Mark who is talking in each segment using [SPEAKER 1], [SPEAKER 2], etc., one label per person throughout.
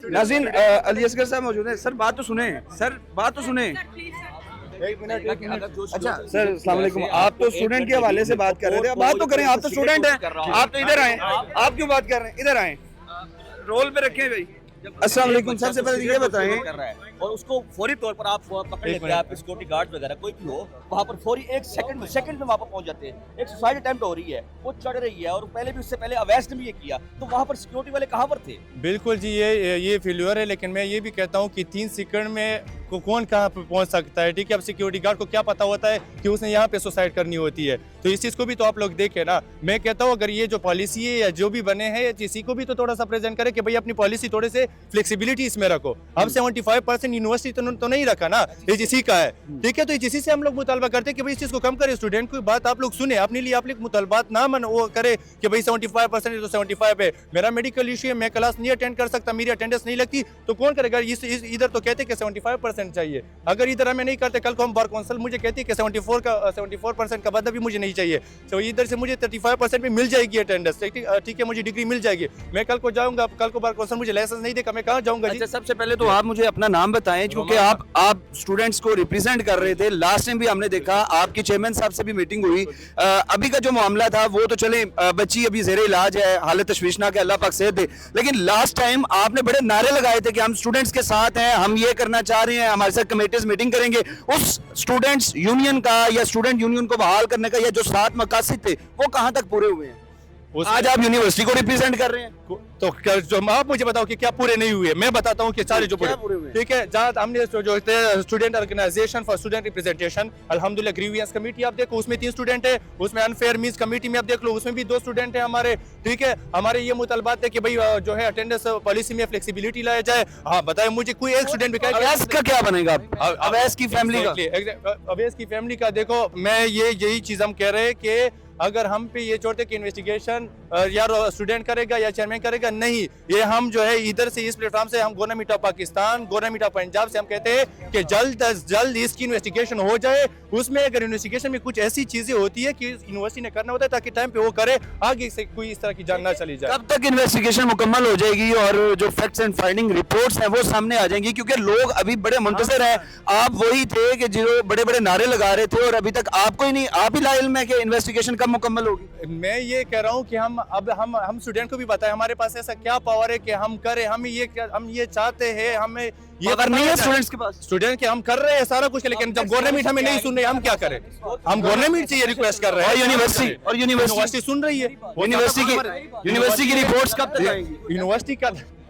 [SPEAKER 1] नाज़रीन अली असगर साहब मौजूद हैं। सर बात तो सुने, सर बात तो सुने। एक मिनट। अच्छा सर अस्सलाम वालेकुम, आप तो स्टूडेंट के हवाले से बात कर रहे थे, बात तो करें, आप तो स्टूडेंट हैं, आप तो इधर आए, आप क्यों बात कर रहे हैं, इधर आए, रोल पे रखें भाई। अस्सलाम वालेकुम, सबसे पहले ये बताएं,
[SPEAKER 2] कर रहा है और उसको फौरी तौर पर आप पकड़ लेते हैं, आप सिक्योरिटी गार्ड वगैरह कोई भी हो, वहाँ पर फौरी एक सेकंड में वहाँ पर पहुँच जाते हैं। एक सुसाइड अटेम्प्ट हो रही है, वो चढ़ रही है और पहले भी उससे पहले अवैस ने भी ये किया, तो वहाँ पर सिक्योरिटी वाले कहाँ पर थे?
[SPEAKER 3] बिल्कुल जी, ये फेल्योर है, लेकिन मैं ये भी कहता हूँ कि 3 सेकंड में कौन कहाँ पे पहुँच सकता है। ठीक है, अब सिक्योरिटी गार्ड को क्या पता होता है कि उसने यहाँ पे सुसाइड करनी होती है, तो इस चीज़ को भी तो आप लोग देखें ना। मैं कहता हूँ अगर ये जो पॉलिसी है या जो भी बने हैं, इसी को भी तो थोड़ा सा प्रेजेंट करे कि भाई अपनी पॉलिसी थोड़े से फ्लेक्सिबिलिटी इसमें रखो। अब 75% यूनिवर्सिटी तो नहीं रखा ना, ये इसी का है। ठीक है, तो इसी से हम लोग मुतालबा करते हैं कि भाई इस चीज़ को कम करे। स्टूडेंट की बात आप लोग सुने, अपने लिए आप लोग मुतालबात ना मन वो करे कि भाई 75% है तो 75 है। मेरा मेडिकल इशू है, मैं क्लास नहीं अटेंड कर सकता, मेरी अटेंडेंस नहीं लगती, तो कौन करेगा? इधर तो कहते कि 75% चाहिए, अगर इधर हमें नहीं करते, कल को हम बार कौंसिल मुझे कहती है कि 74% का बदला भी मुझे नहीं चाहिए, तो इधर से मुझे 35% में मिल जाएगी अटेंडेंस। ठीक है, मुझे डिग्री मिल जाएगी, मैं कल को जाऊंगा, कल को बार कौंसिल मुझे लाइसेंस नहीं देगा, मैं कहाँ जाऊंगा?
[SPEAKER 1] अच्छा सबसे पहले तो आप मुझे अपना नाम बताएं, क्योंकि आप स्टूडेंट्स को रिप्रेजेंट कर रहे थे। लास्ट टाइम भी हमने देखा आपकी चेयरमैन साहब से भी मीटिंग हुई, अभी का जो मामला था वो तो चले, बच्ची अभी ज़ेरे इलाज है, हालत तशवीशनाक है, अल्लाह पाक सेहत दे, लेकिन लास्ट टाइम आपने बड़े नारे लगाए थे कि हम स्टूडेंट्स के साथ हैं, हम ये करना चाह रहे हैं, हमारे साथ कमेटीज मीटिंग करेंगे। उस स्टूडेंट्स यूनियन का या स्टूडेंट यूनियन को बहाल करने का या जो 7 मकासद थे वो कहां तक पूरे हुए हैं? आज आप यूनिवर्सिटी को रिप्रेजेंट कर रहे हैं,
[SPEAKER 3] तो जो आप मुझे बताओ कि क्या पूरे नहीं हुए। मैं बताता हूँ कि सारे जो पूरे हुए। ठीक है, जहाँ हमने जो student organization for student representation, अल्हम्दुलिल्लाह ग्रीवियंस कमेटी आप देखो, उसमें 3 स्टूडेंट है, उसमें अनफेयर मींस कमेटी में आप देख लो, उसमें भी 2 स्टूडेंट है हमारे। ठीक है, हमारे ये मुतालबात है कि भाई जो है अटेंडेंस पॉलिसी में फ्लेक्सिबिलिटी लाया जाए। हाँ बताए मुझे, कोई एक स्टूडेंट भी
[SPEAKER 1] अवैस का क्या बनेगा? अवैस की फैमिली का,
[SPEAKER 3] अवैस की फैमिली का देखो, मैं यही चीज हम कह रहे हैं कि अगर हम पे ये छोड़ते कि इन्वेस्टिगेशन या स्टूडेंट करेगा या चेयरमैन करेगा, नहीं, ये हम जो है इधर से इस प्लेटफॉर्म से हम government of Pakistan, government of Punjab से हम कहते हैं कि जल्द अज जल्द इसकी इन्वेस्टिगेशन हो जाए। उसमें अगर इन्वेस्टिगेशन में कुछ ऐसी चीजें होती है कि यूनिवर्सिटी ने करना होता है ताकि टाइम पे वो करे, आगे से कोई इस तरह की जान ना चली जाए।
[SPEAKER 1] कब तक इन्वेस्टिगेशन मुकम्मल हो जाएगी और जो फैक्ट्स एंड फाइंडिंग रिपोर्ट्स हैं वो सामने आ जाएंगी? क्योंकि लोग अभी बड़े मुंतज़िर हैं, आप वही थे कि जो बड़े बड़े नारे लगा रहे थे और अभी तक आपको ही नहीं, आप ही लाइल में कि इन्वेस्टिगेशन कब मुकम्मल होगी?
[SPEAKER 3] मैं ये कह रहा हूँ कि हम स्टूडेंट को भी बताएं, हमारे पास ऐसा क्या पावर है कि हम करें, हम ये चाहते हैं, हमें ये
[SPEAKER 1] अगर नहीं है स्टूडेंट्स के पास,
[SPEAKER 3] स्टूडेंट के हम कर रहे हैं सारा कुछ, लेकिन जब गवर्नमेंट हमें नहीं सुन रही, हम क्या करें? हम गवर्नमेंट से ये रिक्वेस्ट कर रहे हैं, यूनिवर्सिटी सुन रही है,
[SPEAKER 1] यूनिवर्सिटी की रिपोर्ट्स कब तक आएंगी?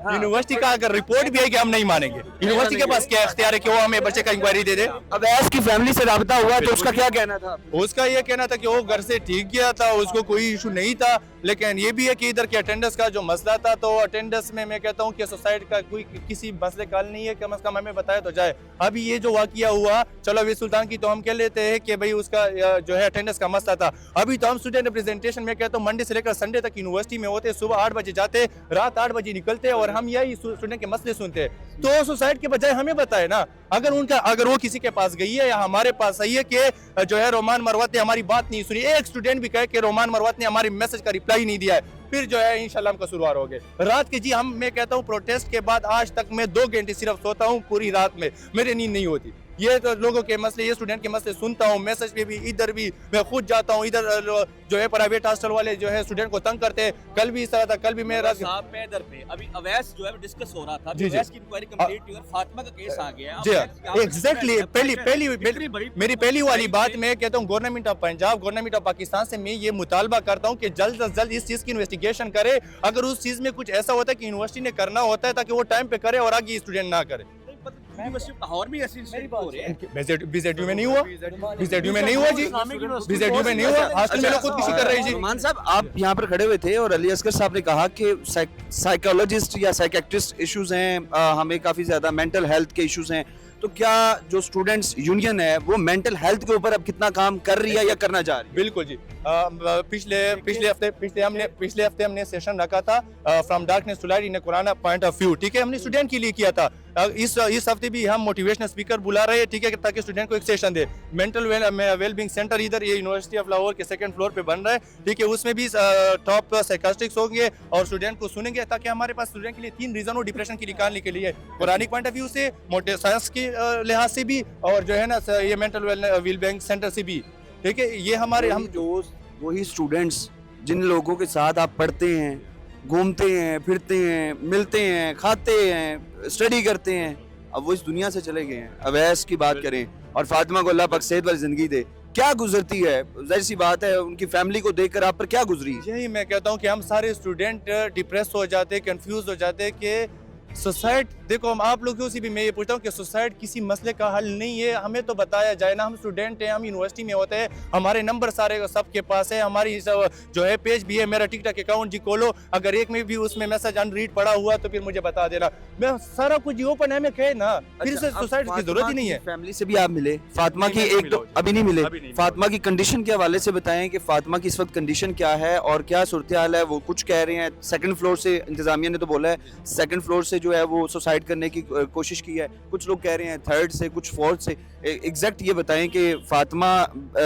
[SPEAKER 3] यूनिवर्सिटी का अगर रिपोर्ट भी है कि हम नहीं मानेंगे, यूनिवर्सिटी के पास क्या इख्तियार है कि वो हमें बच्चे का इंक्वायरी दे दे।
[SPEAKER 1] अवैस की फैमिली से राब्ता हुआ तो उसका क्या कहना था?
[SPEAKER 3] उसका ये कहना था कि वो घर से ठीक गया था, उसको कोई इशू नहीं था, लेकिन ये भी है कि इधर के अटेंडेंस का जो मसला था, तो अटेंडेंस में मैं कहता हूँ कि सोसाइटी का कोई किसी मसले का हल नहीं है, कम से कम हमें बताया तो जाए। अभी ये जो वाकया हुआ, चलो अभी सुल्तान की तो हम कह लेते हैं कि भाई उसका जो है अटेंडेंस का मसला था। अभी तो हम स्टूडेंट रिप्रेजेंटेशन में कहता हूँ मंडे से लेकर संडे तक यूनिवर्सिटी में होते, सुबह 8 बजे जाते, रात 8 बजे निकलते, और हम यही स्टूडेंट के मसले सुनते हैं। तो सोसाइटी के बजाय हमें बताए ना, अगर वो किसी के पास गई है या हमारे पास आई है कि जो है रोमान मरवत ने हमारी बात नहीं सुनी, एक स्टूडेंट भी कहे कि रोमान मरवत ने हमारी मैसेज का रिप्लाई नहीं दिया है, फिर जो है इंशाल्लाह हम कसूरवार हो गए। रात के जी मैं कहता हूँ प्रोटेस्ट के बाद आज तक मैं 2 घंटे सिर्फ सोता हूँ पूरी रात में, मेरी नींद नहीं होती। ये तो लोगों के मसले, ये स्टूडेंट के मसले सुनता हूँ, मैसेज पे भी, इधर भी मैं खुद जाता हूँ, इधर जो है प्राइवेट हॉस्टल वाले जो है स्टूडेंट को तंग करते हैं। कल भी इस तरह था, कल भी मेरा
[SPEAKER 2] इधर पे अभी अवैस जो है डिस्कस हो रहा था, अवैस की इंक्वायरी कंप्लीट हुई और फातिमा का केस आ गया।
[SPEAKER 3] जी एग्जैक्टली, मेरी पहली वाली बात मैं कहता हूँ government of Punjab, government of Pakistan से मैं ये मुतालबा करता हूँ कि जल्द से जल्द इस चीज की इन्वेस्टिगेशन करे। अगर उस चीज में कुछ ऐसा होता है कि यूनिवर्सिटी ने करना होता है ताकि वो टाइम पे करे और आगे स्टूडेंट ना करे। बीजेडयू में नहीं हुआ, बीजेडयू में नहीं हुआ जी, बीजेडयू में नहीं हुआ, हॉस्टल में लोग खुदकुशी कर रहे हैं जी।
[SPEAKER 1] मान साहब आप यहाँ पर खड़े हुए थे और अली असगर साहब ने कहा कि साइकोलॉजिस्ट या साइकेट्रिस्ट इश्यूज हैं, हमें काफ़ी ज़्यादा मेंटल हेल्थ के इश्यूज हैं, तो क्या जो स्टूडेंट्स यूनियन है वो मेंटल हेल्थ के ऊपर अब कितना काम कर रही है या करना चाह रही है?
[SPEAKER 3] बिल्कुल जी, पिछले हफ्ते हमने सेशन रखा था from darkness to light in Quran point of view, ठीक है, हमने स्टूडेंट के लिए किया था। इस हफ्ते भी हम मोटिवेशनल स्पीकर बुला रहे हैं, ठीक है, ताकि स्टूडेंट को एक सेशन दे। मेंटल वेलबींग सेंटर इधर ये यूनिवर्सिटी ऑफ लाहौर के सेकंड फ्लोर पे बन रहा है, ठीक है, उसमें भी टॉप साइकास्ट्रिक्स होंगे और स्टूडेंट को सुनेंगे, ताकि हमारे पास स्टूडेंट के लिए 3 रीजन हो डिप्रेशन की निकालने के लिए, कुरानिक पॉइंट ऑफ व्यू से, मोटे साइंस के लिहाज से भी, और जो है ना ये मेंटल वेलबींग सेंटर से भी, ठीक है। ये हमारे हम
[SPEAKER 1] दोस्त, वही स्टूडेंट्स जिन लोगों के साथ आप पढ़ते हैं, घूमते हैं, फिरते हैं, मिलते हैं, खाते हैं, स्टडी करते हैं, अब वो इस दुनिया से चले गए हैं। अवैस की बात करें और फातिमा को अल्लाह पाक सेहत वाली जिंदगी दे, क्या गुजरती है, जाहिर सी बात है उनकी फैमिली को देखकर आप पर क्या गुजरी?
[SPEAKER 3] यही मैं कहता हूँ कि हम सारे स्टूडेंट डिप्रेस हो जाते, कंफ्यूज हो जाते कि सुसाइड, देखो हम आप लोगों से भी मैं ये पूछता हूँ कि सुसाइड किसी मसले का हल नहीं है, हमें तो बताया जाए ना। हम स्टूडेंट हैं, हम यूनिवर्सिटी में होते हैं, हमारे नंबर सारे सबके पास है, हमारी जो है पेज भी है, मेरा टिकटॉक अकाउंट जी खोलो, अगर एक में भी उसमें मैसेज अनरीड पड़ा हुआ तो फिर मुझे बता देना, मैं सारा कुछ ओपन है, मैं कहे ना, फिर से सुसाइड की जरूरत ही नहीं है।
[SPEAKER 1] फैमिली से भी आप मिले? फातिमा की एक तो अभी नहीं मिले। फातिमा की कंडीशन के हवाले से बताएं कि फातिमा की इस वक्त कंडीशन क्या है और क्या सूरत हाल है। वो कुछ कह रहे हैं सेकंड फ्लोर से, इंतजामिया ने तो बोला है सेकंड फ्लोर से जो है वो सुसाइड करने की कोशिश की है, कुछ लोग कह रहे हैं थर्ड से, कुछ फोर्थ से। एग्जैक्ट ये बताएं कि फातिमा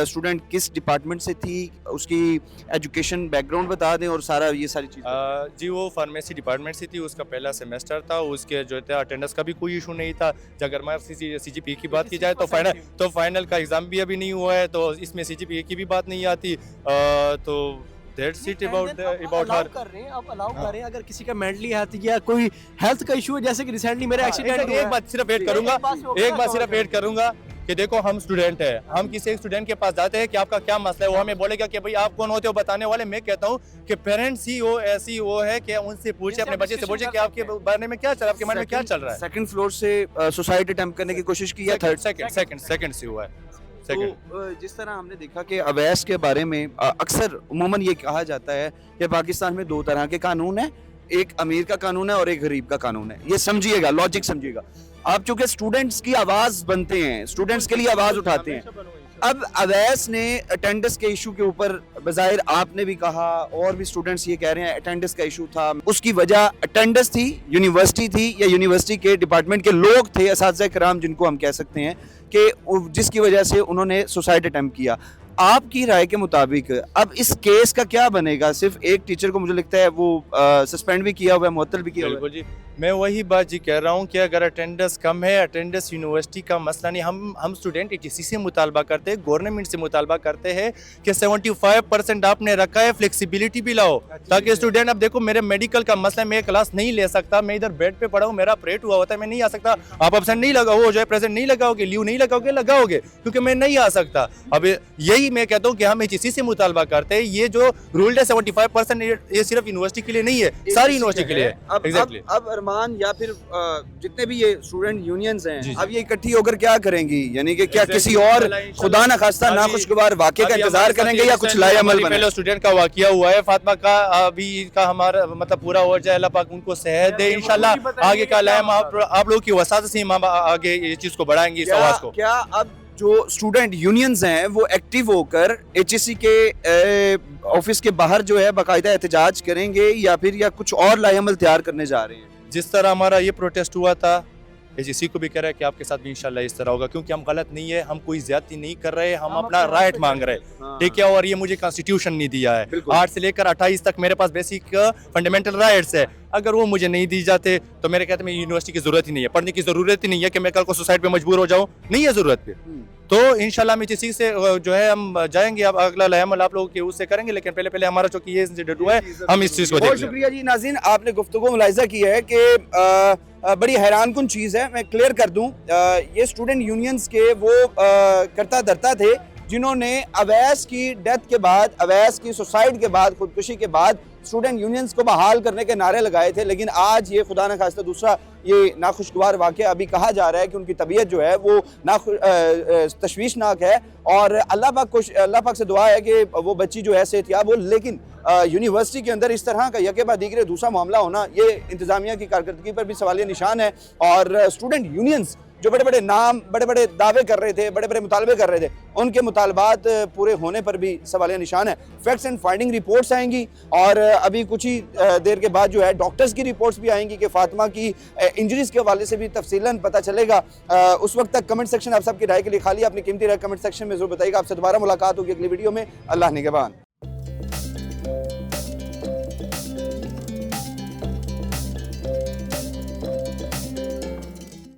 [SPEAKER 1] स्टूडेंट किस डिपार्टमेंट से थी, उसकी एजुकेशन बैकग्राउंड बता दें और सारा ये सारी चीज़।
[SPEAKER 3] जी वो फार्मेसी डिपार्टमेंट से थी, उसका पहला सेमेस्टर था, उसके जो था अटेंडेंस का भी कोई इशू नहीं था। अगर हमारे सीजीपीए की बात की जाए तो फाइनल का एग्जाम भी अभी नहीं हुआ है, तो इसमें सीजीपीए की भी बात नहीं आती। तो That's it about her.
[SPEAKER 4] कर रहे हैं आप, अलाउ कर रहे हैं अगर किसी का मेंटली हेल्थ या कोई हेल्थ का इशू है, जैसे कि रिसेंटली मेरा एक्सीडेंट हुआ।
[SPEAKER 3] एक बात सिर्फ ऐड करूंगा कि देखो हम स्टूडेंट है, हम किसी एक स्टूडेंट के पास जाते हैं कि आपका क्या मसला है, वो हमें बोलेगा कि भाई आप कौन होते हो बताने वाले। मैं कहता हूँ कि पेरेंट्स ही हो, ऐसी वो है कि उनसे पूछे, अपने बच्चे से पूछे कि आपके बारे में क्या चल रहा है, आपके मन में क्या चल रहा है।
[SPEAKER 1] सेकंड फ्लोर से सुसाइड अटेम्प्ट करने की कोशिश की या थर्ड?
[SPEAKER 3] सेकंड से हुआ है।
[SPEAKER 1] तो जिस तरह हमने देखा कि अवैस के बारे में अक्सर उमूमन ये कहा जाता है कि पाकिस्तान में 2 तरह के कानून हैं, एक अमीर का कानून है और एक गरीब का कानून है। ये समझिएगा, लॉजिक समझिएगा आप, चूंकि स्टूडेंट्स की आवाज बनते हैं, स्टूडेंट्स के लिए आवाज उठाते हैं। अब अवैस ने अटेंडेंस के इशू के ऊपर, बज़ाहिर आपने भी कहा और भी स्टूडेंट्स ये कह रहे हैं अटेंडेंस का इशू था, उसकी वजह अटेंडेंस थी, यूनिवर्सिटी थी या यूनिवर्सिटी के डिपार्टमेंट के लोग थे, असातिज़ा किराम जिनको हम कह सकते हैं, कि जिसकी वजह से उन्होंने सुसाइड अटेम्प्ट किया। आपकी राय के मुताबिक अब इस केस का क्या बनेगा? सिर्फ एक टीचर को मुझे लगता है वो सस्पेंड भी किया हुआ है, मुअत्तल भी किया हुआ है।
[SPEAKER 3] जी मैं वही बात जी कह रहा हूँ कि अगर अटेंडेंस कम है, अटेंडेंस यूनिवर्सिटी का मसला नहीं, हम स्टूडेंट एचईसी से मुतालबा करते हैं, गवर्नमेंट से मुतालबा करते हैं कि 75% आपने रखा है, फ्लेक्सिबिलिटी भी लाओ ताकि स्टूडेंट, अब देखो मेरे मेडिकल का मसला है, मैं क्लास नहीं ले सकता, मैं इधर बेड पे पड़ा हूँ, मेरा ऑपरेट हुआ होता है, मैं नहीं आ सकता, आप एब्सेंट नहीं लगाओ, जो है प्रेजेंट नहीं लगाओगे, लीव नहीं लगाओगे क्योंकि मैं नहीं आ सकता। अब यही मैं कहता हूँ कि हम एचईसी से मुतालबा करते हैं, ये जो रूल्ड है 75% ये सिर्फ यूनिवर्सिटी के लिए नहीं है, सारी यूनिवर्सिटी के लिए है। एग्जैक्टली।
[SPEAKER 1] अब अरमान या फिर जितने भी ये स्टूडेंट यूनियंस हैं, अब ये इकट्ठी होकर क्या करेंगी? यानी कि क्या किसी और खुदा न खास्ता नाखुशगवार वाक़े का इंतजार करेंगे या कुछ लाएअमल बने?
[SPEAKER 3] स्टूडेंट का वाकया हुआ है, फातिमा का अभी का हमारा मतलब पूरा हो जाए, अल्लाह पाक उनको सेहत दे, इंशाल्लाह आगे का लाएम आप लोगों की वसात से हम आगे ये चीज को बढ़ाएंगे, इस आवाज को।
[SPEAKER 1] क्या अब जो स्टूडेंट यूनियंस हैं वो एक्टिव होकर एचईसी के ऑफिस के बाहर जो है बाकायदा एहतजाज करेंगे या फिर या कुछ और लाएअमल तैयार करने जा रहे हैं?
[SPEAKER 3] जिस तरह हमारा ये प्रोटेस्ट हुआ था, एचईसी को भी कह रहा है कि आपके साथ भी इंशाल्लाह इस तरह होगा, क्योंकि हम गलत नहीं है, हम कोई ज्यादती नहीं कर रहे, हम अपना राइट मांग रहे हैं, ठीक है। और ये मुझे कॉन्स्टिट्यूशन नहीं दिया है, 8 से लेकर 28 तक मेरे पास बेसिक फंडामेंटल राइट्स है, अगर वो मुझे नहीं दी जाते तो मेरे कहते हैं यूनिवर्सिटी की जरूरत ही नहीं है, पढ़ने की जरूरत ही नहीं है कि मैं कल को सुसाइड पे मजबूर हो जाऊँ, नहीं है जरूरत पे। तो इंशाल्लाह हम एचईसी से जो है हम जाएंगे, अब अगला लाएअमल आप लोगों के उससे करेंगे, लेकिन पहले हमारा जो कि ये इंसिडेंट हुआ है हम इस चीज को
[SPEAKER 1] बहुत शुक्रिया जी। नाज़रीन, आपने गुफ्तगू मुलाहिज़ा की है कि बड़ी हैरानकुन चीज़ है, मैं क्लियर कर दूं, ये स्टूडेंट यूनियंस के वो करता धरता थे जिन्होंने अवैस की डेथ के बाद, अवैस की सुसाइड के बाद, खुदकुशी के बाद स्टूडेंट यूनियंस को बहाल करने के नारे लगाए थे। लेकिन आज ये खुदा न खास्ता दूसरा ये नाखुशगवार वाक़या, अभी कहा जा रहा है कि उनकी तबीयत जो है वो तशवीशनाक है और अल्लाह पाक से दुआ है कि वो बच्ची जो है सेहतयाब हो। लेकिन यूनिवर्सिटी के अंदर इस तरह का यके बाद दीगरे दूसरा मामला होना, ये इंतज़ामिया की कारकर्दगी पर भी सवालिया निशान है। और स्टूडेंट यूनियंस जो बड़े बड़े नाम, बड़े बड़े दावे कर रहे थे, बड़े बड़े मुतालबे कर रहे थे, उनके मुतालबात पूरे होने पर भी सवालिया निशान है। फैक्ट्स एंड फाइंडिंग रिपोर्ट्स आएंगी और अभी कुछ ही देर के बाद जो है डॉक्टर्स की रिपोर्ट्स भी आएंगी कि फातिमा की इंजरीज के हवाले से भी तफसीलन पता चलेगा। उस वक्त तक कमेंट सेक्शन आप सबकी राय के लिए खाली, अपनी कीमती राय कमेंट सेक्शन में जरूर बताइएगा। आपसे दोबारा मुलाकात होगी अगली वीडियो में। अल्लाह निगहबान।